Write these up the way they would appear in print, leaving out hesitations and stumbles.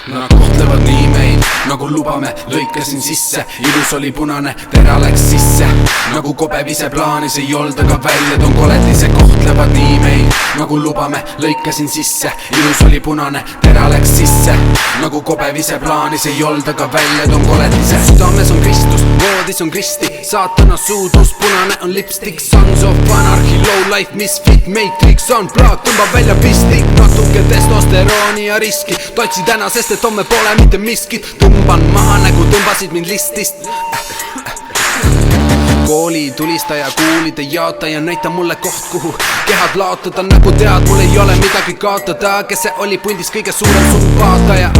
Nad kohtlevad nii meid, nagu lubame, lõikasin sisse. Ilus oli punane, tera läks sisse. Nagu kobe vise plaanis ei olda ka välja, toon koletise. Kohtlevad nii meid, nagu lubame, lõikasin sisse. Ilus oli punane, tera läks sisse. Nagu kobe vise plaanis ei olda ka välja, toon koletise. Südames on Kristus, voodis on Kristi. Saatana suudus, punane on lipstick. Sons of Anarchy, low life, misfit, Matrix on plaat, tõmbab välja pistik. Natuke testosterooni ja riski, totsi täna, sest et homme pole mitte miskit. Tõmban maha nagu tõmbasid mind listist. Kooli tulistaja, kuulide jaotaja, näita mulle koht, kuhu kehad laotada. Nagu tead, mul ei ole midagi kaotada. Kes see oli pundis kõige suurem suvaataja?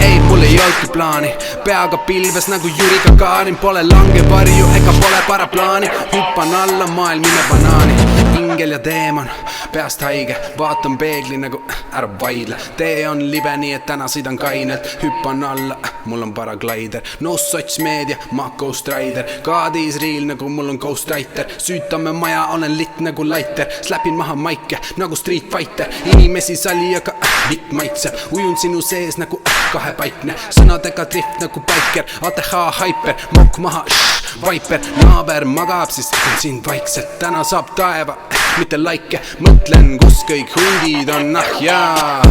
Ei, mul ei olnudki plaani. Peaga pilves nagu Juri Gagarin. Pole langevarju ega pole paraplaani. Hüppan alla, maailm ime banaani. Ingel ja teemon, peast haige, vaatan peegli nagu ära vaidle. Tee on libe, nii et täna sõidan kainelt. Hüppan alla, mul on paraglider. No sotsmeedia, ma Ghost Rider. Kaadis riil nagu mul on Ghost Writer. Süütame maja, olen lit nagu lighter. Släpin maha maike nagu Street Fighter. Inimesi sali, aga vitt maitseb. Ujun sinu sees nagu kahepaikne. Sõnadega drift nagu biker. ATH hyper, mokk maha, viper. Naaber magab, siis sind vaikselt. Täna saab taeva, mitte laike. Mõtlen, kus kõik hundid on, jaa.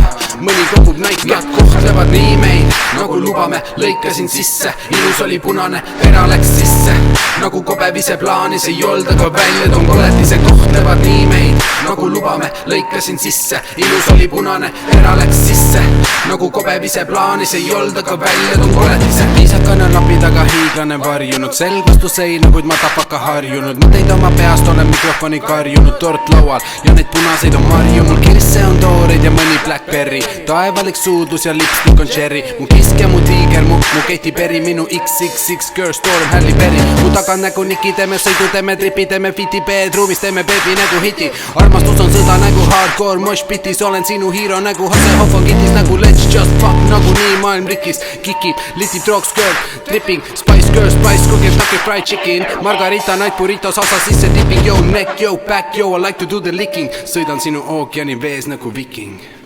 Mõni kogub naike. Nad kohtlevad nii meid, nagu lubame, lõikasin sisse. Ilus oli punane, tera läks sisse. Nagu kobe vise plaanis ei olda ka välja, toon koletise. Kohtlevad nii meid, nagu lubame, lõikasin sisse. Ilus oli punane, tera läks sisse. Nagu kobe vise plaanis ei olda ka välja, toon koletise. Viisakane lapi taga hiiglane varjunud. Selgvastuseina, kuid ma tapaka harjunud. Mõtteid oma peast olen mikrofoni karjunud. Tort laual ja neid punaseid on marju. Mul kirsse on tooreid ja mõni Blackberry. Taevalik suudus ja lipstick on cherry. Mu kisk ja mu tiiger, mu Katy Perry. Minu XXX girl storm Halle Berry. Mu taga nägu niki, teeme sõidu, teeme tripi, teeme fiti bedruumis, teeme baby nägu hiti. Armastus on sõda nägu hardcore mosh pitis. Olen sinu hero nägu Hasselhoff on kitis. Nagu let's just fuck, nagu nii maailm rikis. Kikib, litib drugs girl, tripping. Spice girl, spice cooking, Kentucky fried chicken. Margarita, night burrito, salsa sisse dipping. Yo neck, yo back, yo I like to do the licking. Sõidan sinu ookeani vees nagu viking.